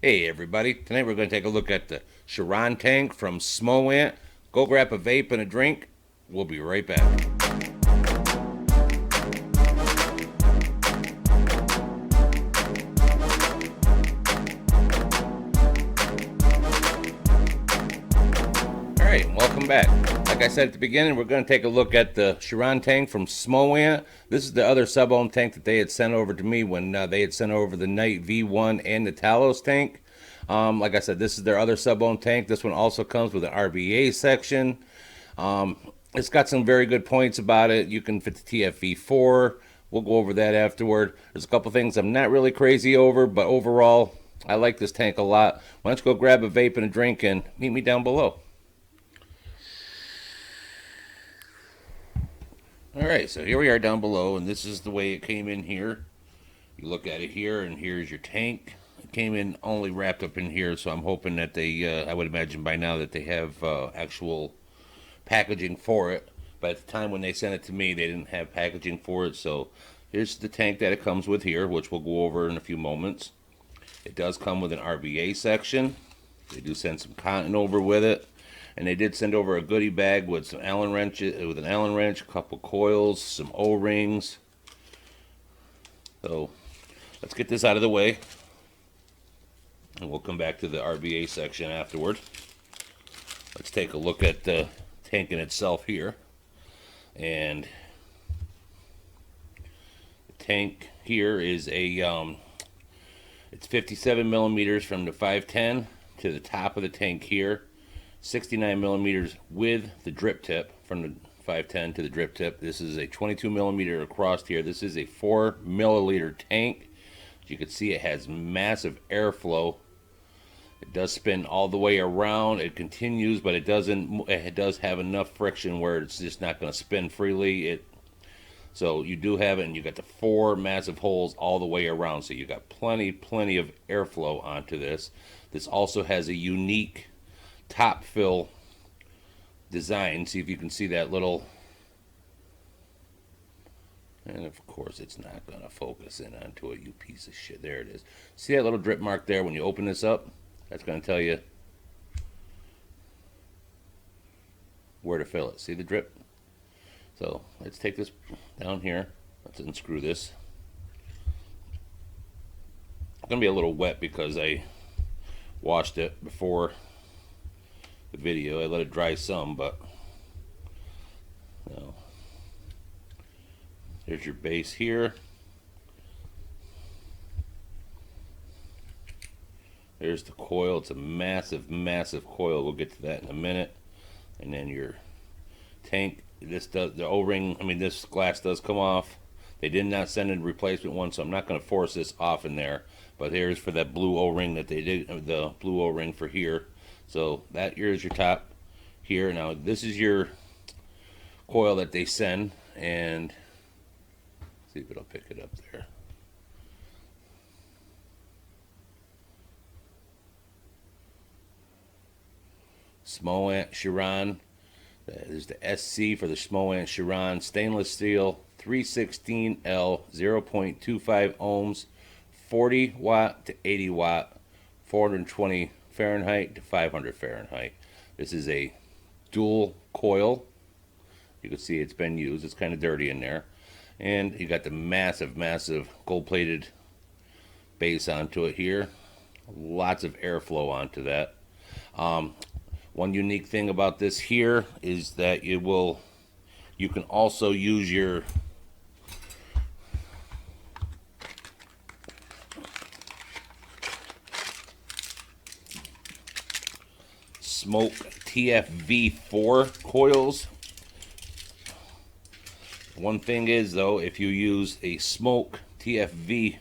Hey everybody, tonight we're going to take a look at the Charon tank from Smoant. Go grab a vape and a drink. We'll be right back. Alright, welcome back. Like I said at the beginning, we're going to take a look at the Charon tank from Smoant. This is the other sub-ohm tank that they had sent over to me when they had sent over the Night V1 and the Talos tank. Like I said, this is their other sub-ohm tank. This one also comes with an RBA section. It's got some very good points about it. You can fit the TFV4. We'll go over that afterward. There's a couple things I'm not really crazy over, but overall, I like this tank a lot. Why don't you go grab a vape and a drink and meet me down below. Alright, so here we are down below, and this is the way it came in here. You look at it here, and here's your tank. It came in only wrapped up in here, so I'm hoping that they, I would imagine by now that they have actual packaging for it. But at the time when they sent it to me, they didn't have packaging for it, so here's the tank that it comes with here, which we'll go over in a few moments. It does come with an RBA section. They do send some cotton over with it. And they did send over a goodie bag with some Allen wrenches, with an Allen wrench, a couple coils, some O-rings. So let's get this out of the way, and we'll come back to the RBA section afterward. Let's take a look at the tank in itself here. And the tank here is it's 57 millimeters from the 510 to the top of the tank here. 69 millimeters with the drip tip from the 510 to the drip tip. This is a 22 millimeter across here. This is a 4 milliliter tank. As you can see, it has massive airflow. It does spin all the way around. It continues, but it doesn't. It does have enough friction where it's just not going to spin freely. So you do have it, and you got the 4 massive holes all the way around. So you got plenty of airflow onto this. This also has a unique top fill design. See if you can see that little, and of course it's not gonna focus in onto it, you piece of shit. There it is. See that little drip mark there? When you open this up, that's gonna tell you where to fill it. See the drip? So let's take this down here. Let's unscrew this. It's gonna be a little wet because I washed it before the video. I let it dry some, but you know, there's your base here. There's the coil. It's a massive coil. We'll get to that in a minute. And then your tank. This does, the O-ring, I mean this glass does come off. They did not send in a replacement one, so I'm not going to force this off in there. But here's for that blue O-ring that they did, the blue O-ring for here. So that here is your top here. Now this is your coil that they send, and see if it'll pick it up there. Smoant Charon. That is the SC for the Smoant Charon stainless steel 316L 0.25 ohms, 40 watt to 80 watt, 420 Fahrenheit to 500 Fahrenheit. This is a dual coil. You can see it's been used. It's kind of dirty in there. And you got the massive gold-plated base onto it here. Lots of airflow onto that. One unique thing about this here is that you can also use your Smoke TFV4 coils. One thing is though, if you use a Smoke TFV,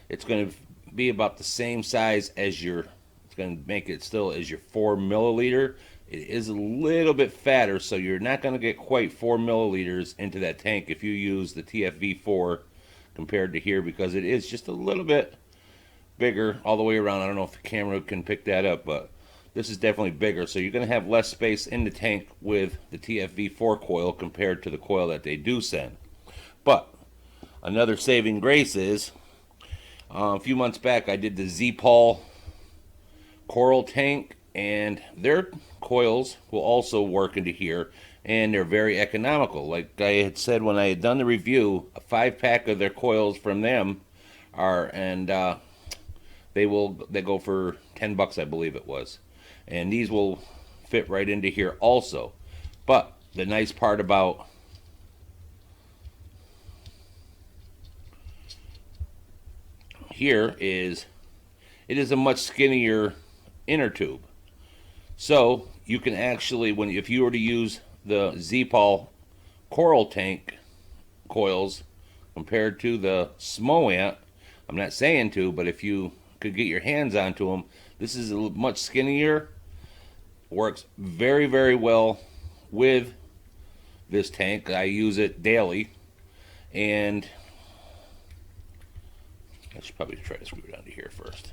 it's going to be about the same size as your, it's going to make it still as your 4 milliliter. It is a little bit fatter, so you're not going to get quite 4 milliliters into that tank if you use the TFV4 compared to here, because it is just a little bit bigger all the way around. I don't know if the camera can pick that up, but this is definitely bigger, so you're going to have less space in the tank with the TFV4 coil compared to the coil that they do send. But another saving grace is, a few months back I did the Z-Paul coral tank, and their coils will also work into here, and they're very economical. Like I had said when I had done the review, a 5-pack of their coils from them are, and they go for $10, I believe it was, and these will fit right into here also. But the nice part about here is it is a much skinnier inner tube. So you can actually, when if you were to use the Z-Paul coral tank coils compared to the Smoant, I'm not saying to, but if you could get your hands onto them, this is much skinnier. Works very, very well with this tank. I use it daily, and I should probably try to screw it onto here first.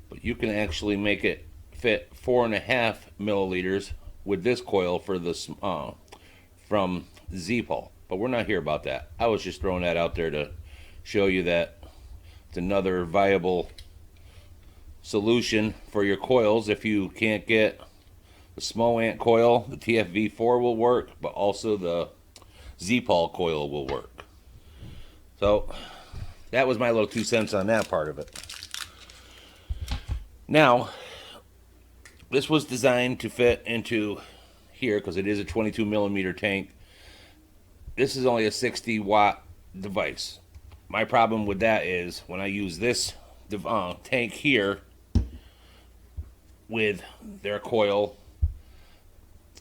But you can actually make it fit 4.5 milliliters with this coil for the from Z-Paul. But we're not here about that. I was just throwing that out there to show you that it's another viable solution for your coils. If you can't get the Smoant coil, the TFV4 will work, but also the Z-Paul coil will work. So that was my little 2 cents on that part of it. Now, this was designed to fit into here because it is a 22 millimeter tank. This is only a 60 watt device. My problem with that is when I use this tank here with their coil,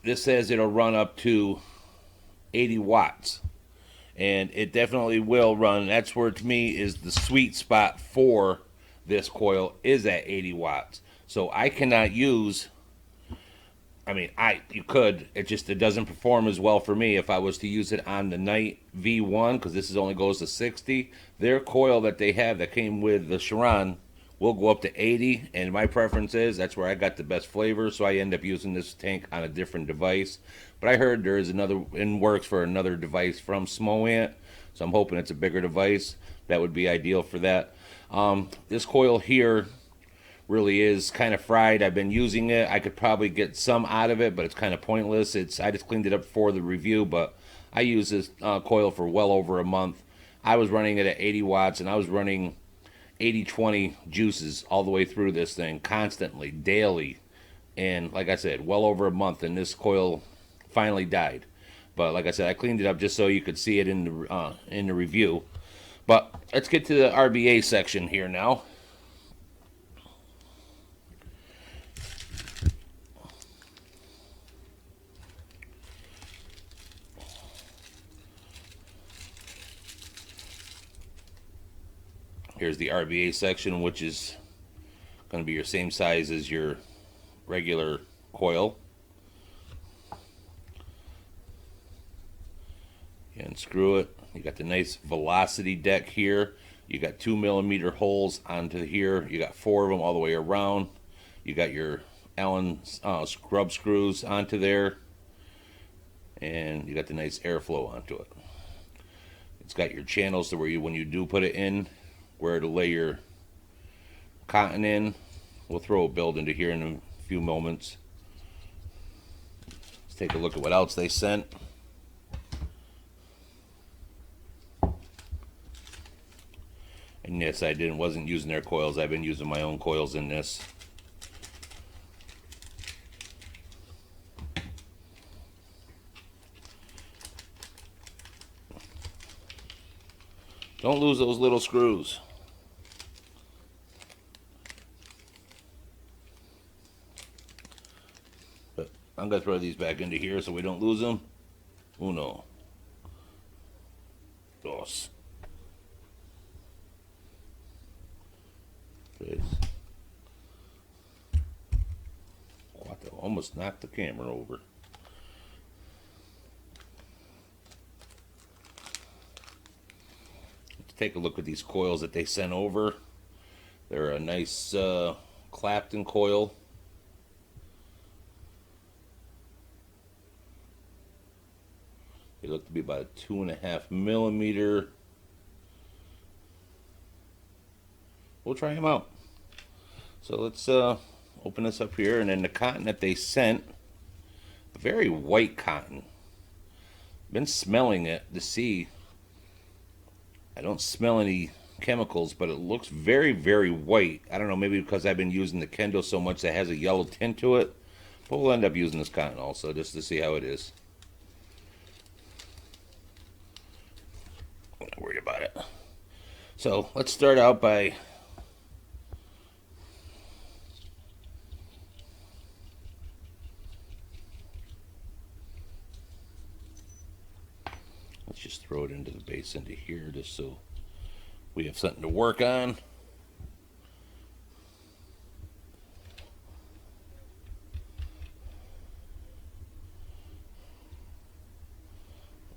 this says it'll run up to 80 watts. And it definitely will run. That's where, to me, is the sweet spot for this coil, is at 80 watts. So I cannot use, I mean, you could, it doesn't perform as well for me if I was to use it on the Night V1, because this only goes to 60. Their coil that they have that came with the Charon will go up to 80, and my preference is that's where I got the best flavor, so I end up using this tank on a different device. But I heard there is another in works for another device from Smoant, so I'm hoping it's a bigger device. That would be ideal for that. This coil here really is kind of fried. I've been using it. I could probably get some out of it, but it's kind of pointless. I just cleaned it up for the review, but I used this coil for well over a month. I was running it at 80 watts, and I was running 80-20 juices all the way through this thing constantly, daily. And like I said, well over a month, and this coil finally died. But like I said, I cleaned it up just so you could see it in the review. But let's get to the RBA section here now. Here's the RBA section, which is going to be your same size as your regular coil. And screw it. You got the nice velocity deck here. You got 2 millimeter holes onto here. You got 4 of them all the way around. You got your Allen scrub screws onto there. And you got the nice airflow onto it. It's got your channels to where you, when you do put it in, where to lay your cotton in. We'll throw a build into here in a few moments. Let's take a look at what else they sent. And yes, I wasn't using their coils. I've been using my own coils in this. Don't lose those little screws. But I'm going to throw these back into here so we don't lose them. Uno. Dos. Tres. Cuatro. Almost knocked the camera over. Take a look at these coils that they sent over. They're a nice Clapton coil. They look to be about a 2.5 millimeter. We'll try them out. So let's open this up here, and then the cotton that they sent, very white cotton. Been smelling it to see. I don't smell any chemicals, but it looks very, very white. I don't know, maybe because I've been using the Kendo so much that has a yellow tint to it. But we'll end up using this cotton also just to see how it is. I'm not worried about it. So let's start out by let's just throw it into the base into here just so we have something to work on.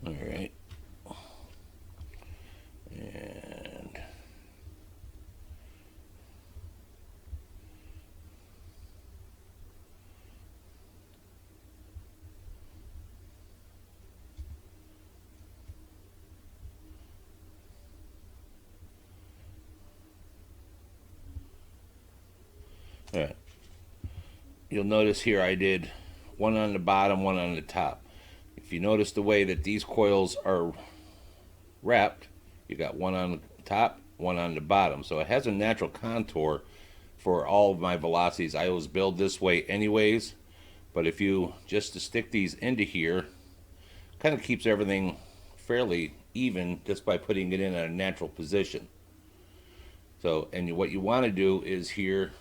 All right. And all right. You'll notice here I did one on the bottom, one on the top. If you notice the way that these coils are wrapped, you got one on the top, one on the bottom. So it has a natural contour for all of my velocities. I always build this way anyways, but if you just to stick these into here, kind of keeps everything fairly even just by putting it in a natural position. So, and what you want to do is here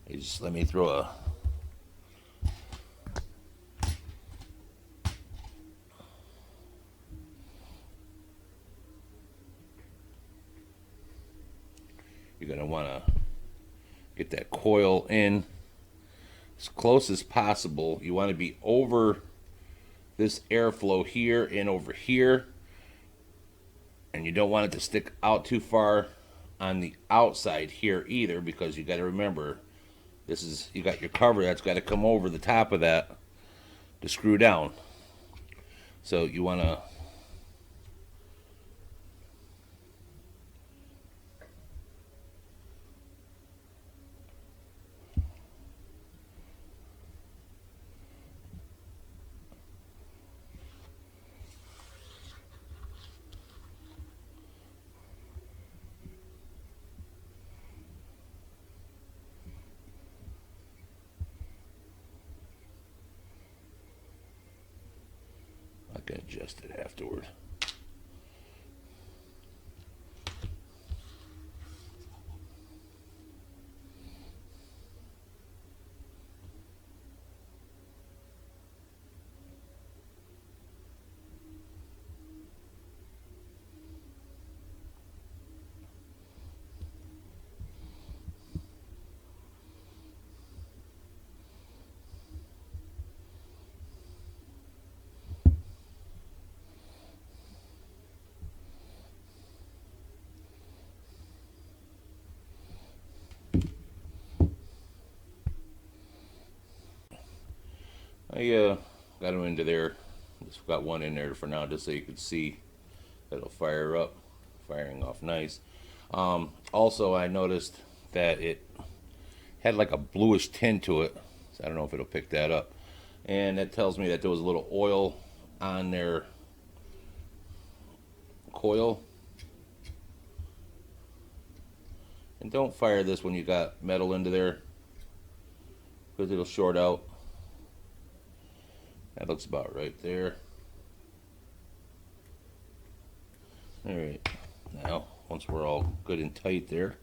is, let me throw a you're going to want to get that coil in as close as possible. You want to be over this airflow here and over here, and you don't want it to stick out too far on the outside here either, because you got to remember this is, you got your cover that's got to come over the top of that to screw down. So you want to I can adjust it afterward. I got them into there. Just got one in there for now, just so you can see it'll fire up, firing off nice. Also, I noticed that it had like a bluish tint to it, so I don't know if it'll pick that up. And that tells me that there was a little oil on their coil. And don't fire this when you got metal into there, because it'll short out. That looks about right there. Alright, now once we're all good and tight there,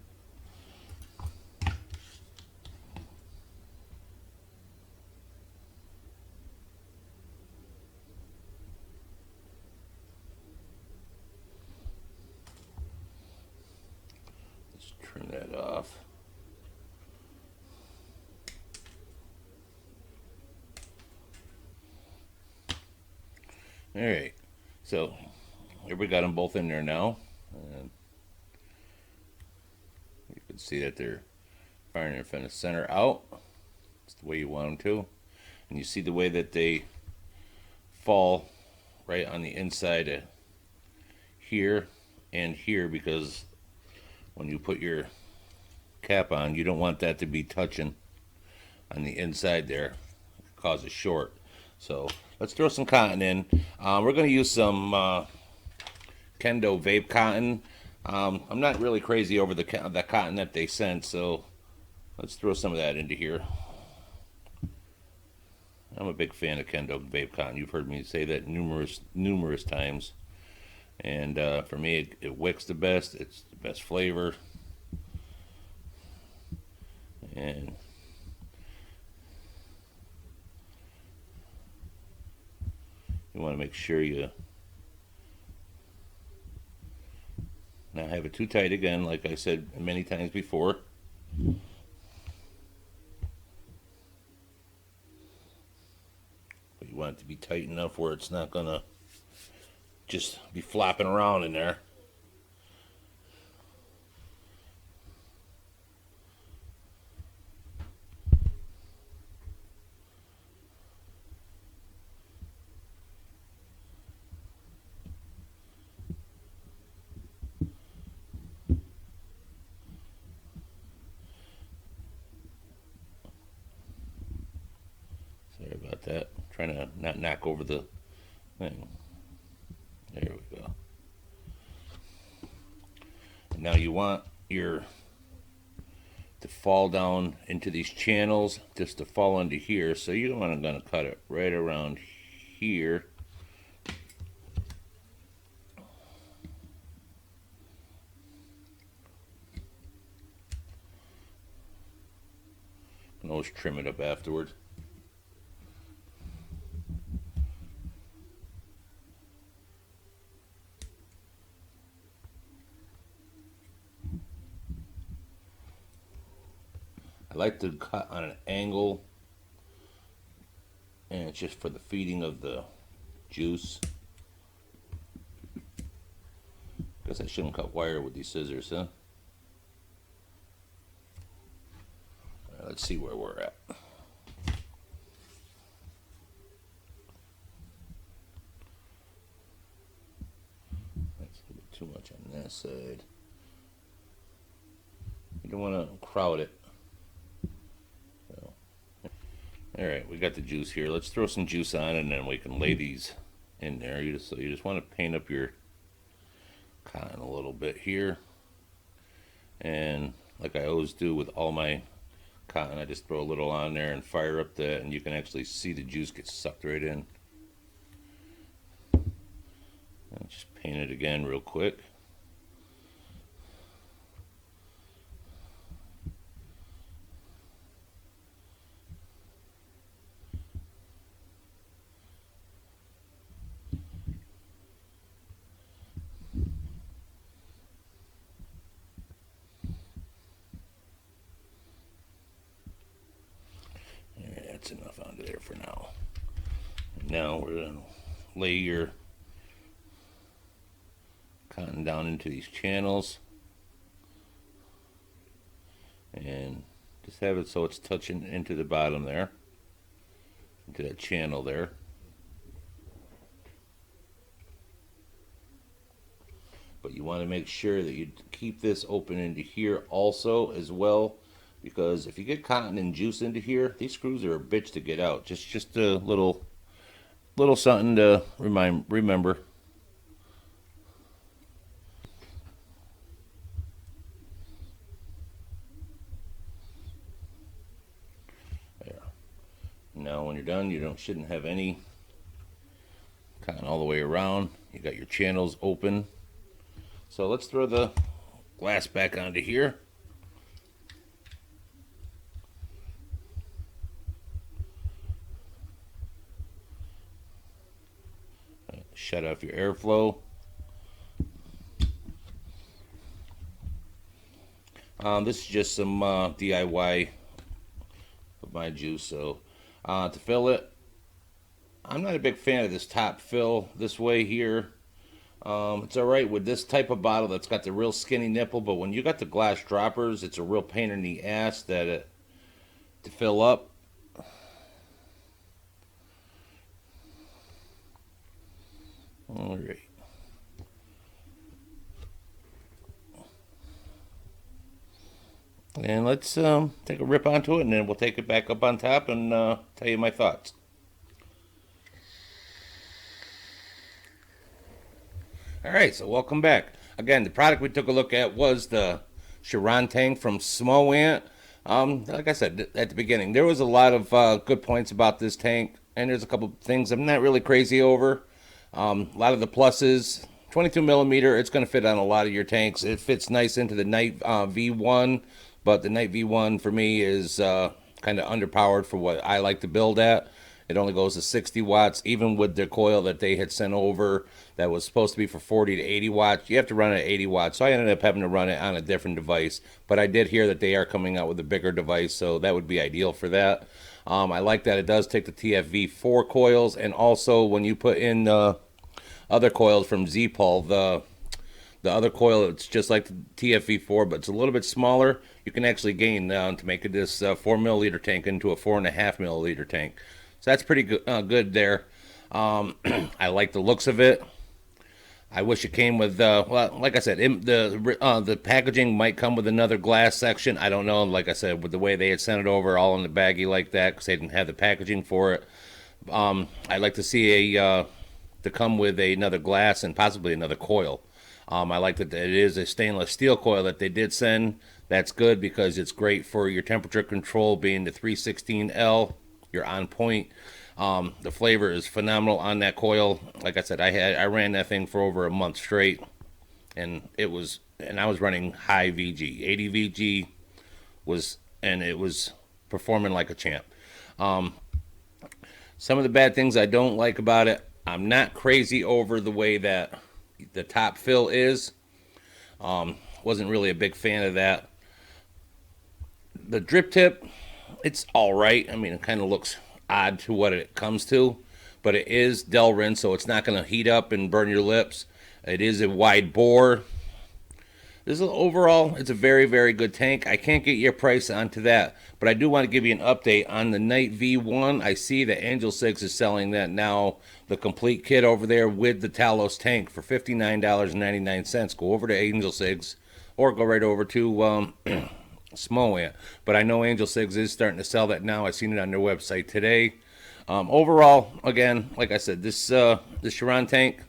let's turn that off. Alright, so here we got them both in there now, and you can see that they're firing from the center out. That's the way you want them to. And you see the way that they fall right on the inside of here and here, because when you put your cap on, you don't want that to be touching on the inside there. It causes short. So let's throw some cotton in. We're going to use some Kendo vape cotton. I'm not really crazy over the cotton that they sent, so let's throw some of that into here. I'm a big fan of Kendo vape cotton. You've heard me say that numerous times. And for me, it wicks the best. It's the best flavor. And you want to make sure you not have it too tight again, like I said many times before. But you want it to be tight enough where it's not going to just be flopping around in there. Sorry about that. I'm trying to not knock over the thing. There we go. And now you want your to fall down into these channels, just to fall into here. So you're going to cut it right around here. You can always trim it up afterwards. I like to cut on an angle, and it's just for the feeding of the juice. Guess I shouldn't cut wire with these scissors, huh? All right, let's see where we're at. That's a bit too much on that side. You don't want to crowd it. Alright, we got the juice here. Let's throw some juice on, and then we can lay these in there. You just want to paint up your cotton a little bit here. And like I always do with all my cotton, I just throw a little on there and fire up that, and you can actually see the juice get sucked right in. And just paint it again real quick. That's enough onto there for now. Now we're going to lay your cotton down into these channels and just have it so it's touching into the bottom there, into that channel there. But you want to make sure that you keep this open into here also as well, because if you get cotton and juice into here, these screws are a bitch to get out. Just a little something to remember. There. Now when you're done, you shouldn't have any cotton all the way around. You got your channels open. So let's throw the glass back onto here. Shut off your airflow. This is just some DIY of my juice. So to fill it, I'm not a big fan of this top fill this way here. It's alright with this type of bottle that's got the real skinny nipple, but when you got the glass droppers, it's a real pain in the ass to fill up. And let's take a rip onto it, and then we'll take it back up on top and tell you my thoughts. All right, so welcome back. Again, the product we took a look at was the Charon tank from Smoant. Like I said at the beginning, there was a lot of good points about this tank, and there's a couple things I'm not really crazy over. A lot of the pluses, 22 millimeter, it's going to fit on a lot of your tanks. It fits nice into the Night V1, but the Night V1 for me is kind of underpowered for what I like to build at. It only goes to 60 watts, even with the coil that they had sent over that was supposed to be for 40 to 80 watts. You have to run it at 80 watts, so I ended up having to run it on a different device. But I did hear that they are coming out with a bigger device, so that would be ideal for that. I like that it does take the TFV4 coils, and also when you put in other coils from Z-Pol, the other coil, it's just like the TFV4, but it's a little bit smaller. You can actually gain to make this 4 milliliter tank into a 4.5 milliliter tank. So that's pretty good there. I like the looks of it. I wish it came with, well, like I said, the packaging might come with another glass section. I don't know. Like I said, with the way they had sent it over all in the baggie like that, because they didn't have the packaging for it. I'd like to see to come with another glass and possibly another coil. I like that it is a stainless steel coil that they did send. That's good because it's great for your temperature control, being the 316L. You're on point. The flavor is phenomenal on that coil. Like I said, I ran that thing for over a month straight, and I was running high VG. 80 VG it was performing like a champ. Some of the bad things I don't like about it, I'm not crazy over the way that the top fill is. Wasn't really a big fan of that. The drip tip, it's all right. I mean, it kind of looks odd to what it comes to, but it is Delrin, so it's not going to heat up and burn your lips. It is a wide bore. Overall, it's a very, very good tank. I can't get your price onto that, but I do want to give you an update on the Night V1. I see that Angel 6 is selling that now, the complete kit over there with the Talos tank for $59.99. Go over to Angel 6 or go right over to Smoant. But I know Angel 6 is starting to sell that now. I've seen it on their website today. Overall, again, like I said, this Charon tank,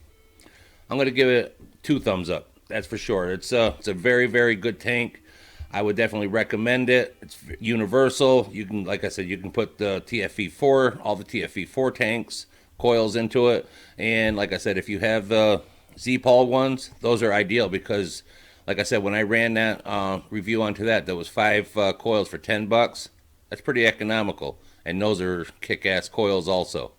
I'm going to give it 2 thumbs up. That's for sure. It's a very, very good tank. I would definitely recommend it. It's universal. You can, like I said, you can put the TFV4, all the TFV4 tanks, coils into it. And like I said, if you have the Z-Pol ones, those are ideal because, like I said, when I ran that review onto that, there was 5 coils for $10. That's pretty economical. And those are kick-ass coils also.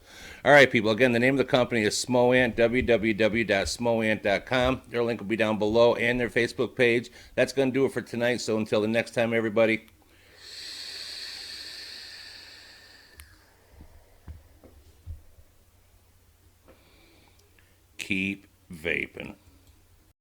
All right, people. Again, the name of the company is Smoant, www.smoant.com. Their link will be down below and their Facebook page. That's going to do it for tonight. So until the next time, everybody, keep vaping.